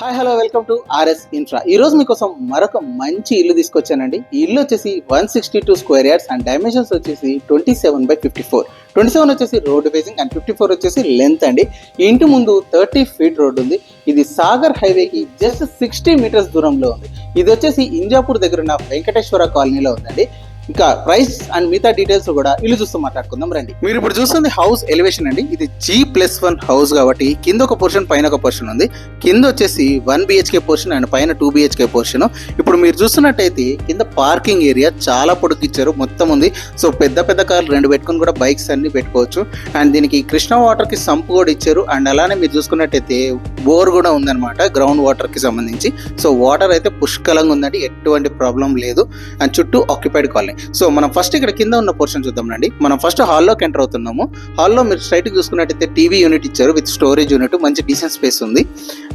Hi hello welcome to RS infra. ఈ రోజు మీకోసం మరొక మంచి ఇల్లు తీసుకొచ్చానండి. ఈ ఇల్లు వచ్చేసి 162 స్క్వేర్ యార్డ్స్ అండ్ డైమెన్షన్స్ వచ్చేసి 27/54. 27 వచ్చేసి రోడ్ ఫేసింగ్ అండ్ 54 వచ్చేసి లెంత్ అండి. ఈ ఇంటి ముందు 30 ఫీట్ రోడ్ ఉంది. ఇది సాగర్ హైవేకి జస్ట్ 60 మీటర్స్ దూరంలో ఉంది. ఇది వచ్చేసి ఇంజాపూర్ దగ్గర ఉన్న వెంకటేశ్వర కాలనీలో ఉందండి. ఇంకా ప్రైస్ అండ్ మిగతా డీటెయిల్స్ కూడా ఇల్లు చూస్తూ మాట్లాడుకుందాం రండి. మీరు ఇప్పుడు చూస్తుంది హౌస్ ఎలివేషన్ అండి. ఇది G+1 హౌస్ కాబట్టి కింద ఒక పోర్షన్ పైన ఒక పోర్షన్ ఉంది. కింద వచ్చేసి 1 BHK పోర్షన్ అండ్ పైన 2 BHK పోర్షన్. ఇప్పుడు మీరు చూస్తున్నట్టయితే కింద పార్కింగ్ ఏరియా చాలా పొడుగిచ్చారు, మొత్తం ఉంది. సో పెద్ద పెద్ద కార్లు 2 పెట్టుకుని కూడా బైక్స్ అన్ని పెట్టుకోవచ్చు. అండ్ దీనికి కృష్ణా వాటర్ కి సంప్ కూడా ఇచ్చారు. అండ్ అలానే మీరు చూసుకున్నట్టయితే బోర్ కూడా ఉందన్నమాట గ్రౌండ్ వాటర్ కి సంబంధించి. సో వాటర్ అయితే పుష్కలంగా ఉందండి, ఎటువంటి ప్రాబ్లం లేదు. అండ్ చుట్టూ ఆక్యుపైడ్ కాలనీ. సో మనం ఫస్ట్ ఇక్కడ కింద ఉన్న పోర్షన్ చూద్దాం రండి. మనం ఫస్ట్ హాల్లోకి ఎంటర్ అవుతున్నాము. హాల్లో మీరు స్ట్రైట్ చూసుకున్నట్టయితే టీవీ యూనిట్ ఇచ్చారు విత్ స్టోరేజ్ యూనిట్, మంచి డీసెంట్ స్పేస్ ఉంది.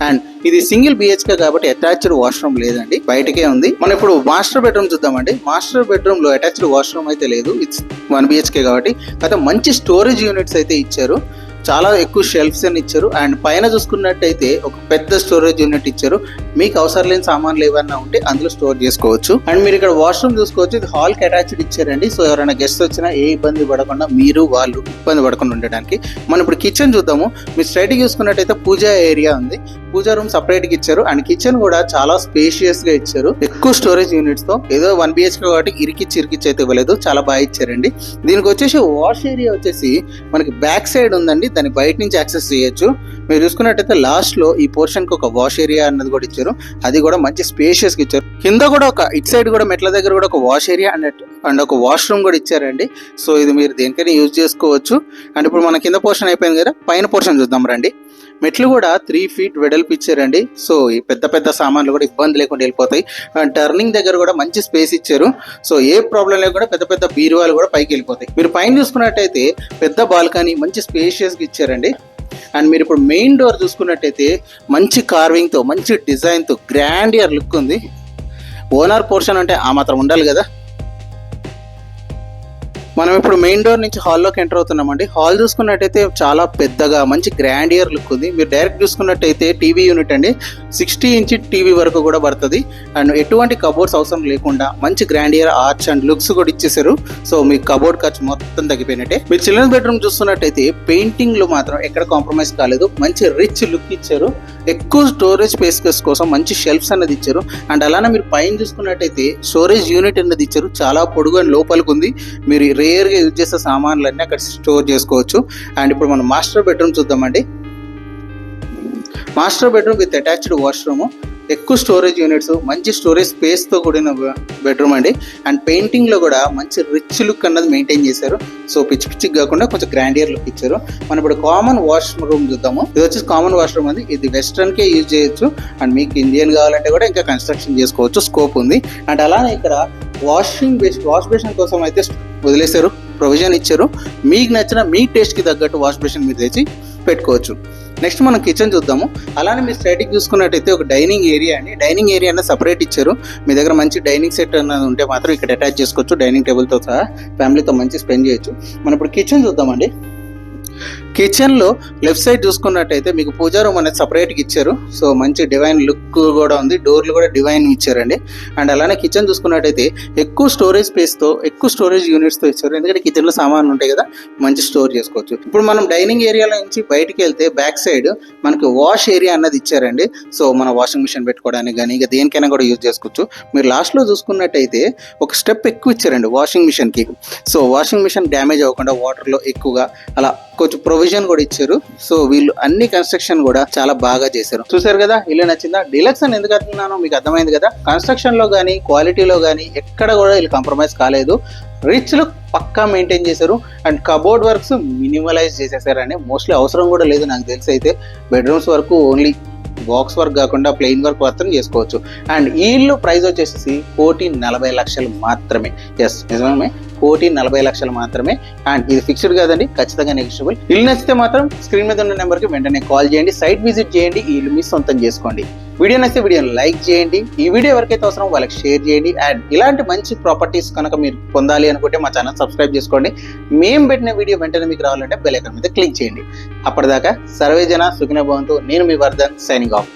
అండ్ ఇది సింగిల్ BHK కాబట్టి అటాచ్డ్ వాష్రూమ్ లేదండి, బయటకే ఉంది. మనం ఇప్పుడు మాస్టర్ బెడ్రూమ్ చూద్దామండి. మాస్టర్ బెడ్రూమ్ లో అటాచ్డ్ వాష్రూమ్ అయితే లేదు, ఇట్స్ 1 BHK కాబట్టి. అయితే మంచి స్టోరేజ్ యూనిట్స్ అయితే ఇచ్చారు, చాలా ఎక్కువ షెల్ఫ్స్ అని ఇచ్చారు. అండ్ పైన చూసుకున్నట్టయితే ఒక పెద్ద స్టోరేజ్ యూనిట్ ఇచ్చారు. మీకు అవసరం లేని సామాన్లు ఏమన్నా ఉంటే అందులో స్టోర్ చేసుకోవచ్చు. అండ్ మీరు ఇక్కడ వాష్రూమ్ చూసుకోవచ్చు, ఇది హాల్ కి అటాచ్డ్ ఇచ్చారండి. సో ఎవరైనా గెస్ట్ వచ్చినా ఏ ఇబ్బంది పడకుండా మీరు వాళ్ళు ఇబ్బంది పడకుండా ఉండడానికి. మనం ఇప్పుడు కిచెన్ చూద్దాము. మీరు స్ట్రైట్ చూసుకున్నట్టయితే పూజా ఏరియా ఉంది, పూజా రూమ్ సపరేట్ గా ఇచ్చారు. అండ్ కిచెన్ కూడా చాలా స్పేషియస్ గా ఇచ్చారు, ఎక్కువ స్టోరేజ్ యూనిట్స్ తో. ఏదో 1 BHK కాబట్టి ఇరికిచ్చి అయితే ఇవ్వలేదు, చాలా బాగా ఇచ్చారండి. దీనికి వచ్చేసి వాష్ ఏరియా వచ్చేసి మనకి బ్యాక్ సైడ్ ఉందండి, దాన్ని బయట నుంచి యాక్సెస్ చేయొచ్చు. మీరు చూసుకున్నట్టయితే లాస్ట్ లో ఈ పోర్షన్ కి ఒక వాష్ ఏరియా అన్నది కూడా ఇచ్చారు, అది కూడా మంచి స్పేషియస్ గా ఇచ్చారు. కింద కూడా ఒక ఇట్ సైడ్ కూడా మెట్ల దగ్గర కూడా ఒక వాష్ ఏరియా అండ్ ఒక వాష్రూమ్ కూడా ఇచ్చారండి. సో ఇది మీరు దేనికైనా యూజ్ చేసుకోవచ్చు. అండ్ ఇప్పుడు మన కింద పోర్షన్ అయిపోయింది కదా, పైన పోర్షన్ చూద్దాం రండి. మెట్లు కూడా 3 ఫీట్ వెడల్పు ఇచ్చారండి. సో ఈ పెద్ద పెద్ద సామాన్లు కూడా ఇబ్బంది లేకుండా వెళ్ళిపోతాయి. అండ్ టర్నింగ్ దగ్గర కూడా మంచి స్పేస్ ఇచ్చారు. సో ఏ ప్రాబ్లం లేకుండా పెద్ద పెద్ద బీరువాలు కూడా పైకి వెళ్ళిపోతాయి. మీరు పైన చూసుకున్నట్టయితే పెద్ద బాల్కనీ మంచి స్పేషియస్ గా ఇచ్చారండి. అండ్ మీరు ఇప్పుడు మెయిన్ డోర్ చూసుకున్నట్టయితే మంచి కార్వింగ్ తో, మంచి డిజైన్ తో గ్రాండియర్ లుక్ ఉంది. ఓనర్ పోర్షన్ అంటే ఆ మాత్రం ఉండాలి కదా. మనం ఇప్పుడు మెయిన్ డోర్ నుంచి హాల్లోకి ఎంటర్ అవుతున్నామండి. హాల్ చూసుకున్నట్టయితే చాలా పెద్దగా మంచి గ్రాండియర్ లుక్ ఉంది. మీరు డైరెక్ట్ చూసుకున్నట్టయితే టీవీ యూనిట్ అండి, 60 ఇంచ్ టీవీ వరకు కూడా పడుతుంది. అండ్ ఎటువంటి కబోర్డ్స్ అవసరం లేకుండా మంచి గ్రాండియర్ ఆర్చ్ అండ్ లుక్స్ కూడా ఇచ్చేసారు. సో మీ కబోర్డ్ ఖర్చు మొత్తం తగ్గిపోయినట్టే. మీరు చిల్డ్రన్స్ బెడ్రూమ్ చూస్తున్నట్టయితే పెయింటింగ్ లో మాత్రం ఎక్కడ కాంప్రమైజ్ కాలేదు, మంచి రిచ్ లుక్ ఇచ్చారు. ఎక్కువ స్టోరేజ్ స్పేస్ కోసం మంచి షెల్ఫ్స్ అన్నది ఇచ్చారు. అండ్ అలానే మీరు పైన చూసుకున్నట్టయితే స్టోరేజ్ యూనిట్ అన్నది ఇచ్చారు, చాలా పొడుగు అండ్ లోపలికి ఉంది. మీరు రేర్ గా యూజ్ చేసే సామాన్లన్నీ అక్కడ స్టోర్ చేసుకోవచ్చు. అండ్ ఇప్పుడు మనం మాస్టర్ బెడ్రూమ్ చూద్దామండి. Master bedroom with attached washroom, ఎక్కువ స్టోరేజ్ యూనిట్స్, మంచి స్టోరేజ్ స్పేస్ తో కూడిన బెడ్రూమ్ అండి. అండ్ పెయింటింగ్ లో కూడా మంచి రిచ్ లుక్ అన్నది మెయింటైన్ చేశారు. సో పిచ్చి పిచ్చికి కాకుండా కొంచెం గ్రాండియర్ లుక్ ఇచ్చారు. మనం ఇప్పుడు కామన్ వాష్ రూమ్ చూద్దాము. ఇది వచ్చేసి కామన్ వాష్ రూమ్ అండి. ఇది వెస్ట్రన్ కే యూజ్ చేయొచ్చు. అండ్ మీకు ఇండియన్ కావాలంటే కూడా ఇంకా కన్స్ట్రక్షన్ చేసుకోవచ్చు, స్కోప్ ఉంది. అండ్ అలానే ఇక్కడ వాష్ బేసిన్ కోసం అయితే వదిలేశారు, ప్రొవిజన్ ఇచ్చారు. మీకు నచ్చిన మీ టేస్ట్ కి తగ్గట్టు వాష్ బేసిన్ మీరు తెచ్చి పెట్టుకోవచ్చు. నెక్స్ట్ మనం కిచెన్ చూద్దాము. అలానే మీరు స్ట్రైట్కి చూసుకున్నట్టయితే ఒక డైనింగ్ ఏరియా అండి. డైనింగ్ ఏరియా అన్నది సపరేట్ ఇచ్చారు. మీ దగ్గర మంచి డైనింగ్ సెట్ అన్నది ఉంటే మాత్రం ఇక్కడ అటాచ్ చేసుకోవచ్చు. డైనింగ్ టేబుల్తో సహా ఫ్యామిలీతో మంచి స్పెండ్ చేయొచ్చు. మనం ఇప్పుడు కిచెన్ చూద్దామండి. కిచెన్ లో లెఫ్ట్ సైడ్ చూసుకున్నట్టయితే మీకు పూజా రూమ్ అనేది సపరేట్ గా ఇచ్చారు. సో మంచి డివైన్ లుక్ కూడా ఉంది, డోర్లు కూడా డివైన్ ఇచ్చారండి. అండ్ అలానే కిచెన్ చూసుకున్నట్టయితే ఎక్కువ స్టోరేజ్ స్పేస్ తో, ఎక్కువ స్టోరేజ్ యూనిట్స్ తో ఇచ్చారు. ఎందుకంటే కిచెన్ లో సామాన్లు ఉంటాయి కదా, మంచి స్టోర్ చేసుకోవచ్చు. ఇప్పుడు మనం డైనింగ్ ఏరియాలో నుంచి బయటికి వెళ్తే బ్యాక్ సైడ్ మనకి వాష్ ఏరియా అన్నది ఇచ్చారండి. సో మన వాషింగ్ మిషన్ పెట్టుకోవడానికి కానీ ఇక దేనికైనా కూడా యూజ్ చేసుకోవచ్చు. మీరు లాస్ట్ లో చూసుకున్నట్టయితే ఒక స్టెప్ ఎక్కువ ఇచ్చారండి వాషింగ్ మిషన్ కి. సో వాషింగ్ మిషన్ డ్యామేజ్ అవ్వకుండా వాటర్ లో ఎక్కువగా అలా కొంచెం ప్రొవిజన్ కూడా ఇచ్చారు. సో వీళ్ళు అన్ని కన్స్ట్రక్షన్ కూడా చాలా బాగా చేశారు. చూసారు కదా, ఇల్లు నచ్చిందా? డీలక్స్ అని ఎందుకు అంటున్నానో మీకు అర్థమైంది కదా. కన్స్ట్రక్షన్ లో కానీ క్వాలిటీలో కానీ ఎక్కడ కూడా వీళ్ళు కాంప్రమైజ్ కాలేదు. రిచ్ లుక్ పక్కా మెయింటైన్ చేశారు. అండ్ కబోర్డ్ వర్క్స్ మినిమలైజ్ చేసేసారండి. మోస్ట్లీ అవసరం కూడా లేదు నాకు తెలిసి. అయితే బెడ్రూమ్స్ వరకు ఓన్లీ బాక్స్ వర్క్ కాకుండా ప్లెయిన్ వర్క్ మాత్రం చేసుకోవచ్చు. అండ్ ఈ ఇల్లు ప్రైస్ వచ్చేసి 1,40,00,000 మాత్రమే. ఎస్ నిజమే, 1,40,00,000 మాత్రమే. అండ్ ఇది ఫిక్స్డ్ కాదండి, ఖచ్చితంగా నెగిషియబుల్. ఇల్లు నచ్చితే మాత్రం స్క్రీన్ మీద ఉన్న నెంబర్కి వెంటనే కాల్ చేయండి, సైట్ విజిట్ చేయండి, ఈ ఇల్లు మీ సొంతం చేసుకోండి. వీడియో నచ్చితే వీడియోని లైక్ చేయండి, ఈ వీడియో ఎవరికైతే అవసరం వాళ్ళకి షేర్ చేయండి. అండ్ ఇలాంటి మంచి ప్రాపర్టీస్ కనుక మీరు పొందాలి అనుకుంటే మా ఛానల్ సబ్స్క్రైబ్ చేసుకోండి. మేము పెట్టిన వీడియో వెంటనే మీకు రావాలంటే బెల్ ఐకాన్ మీద క్లిక్ చేయండి. అప్పటిదాకా సర్వే జన సుఖినో భవంతు. నేను మీ వర్ధన్, సైనింగ్ ఆఫ్.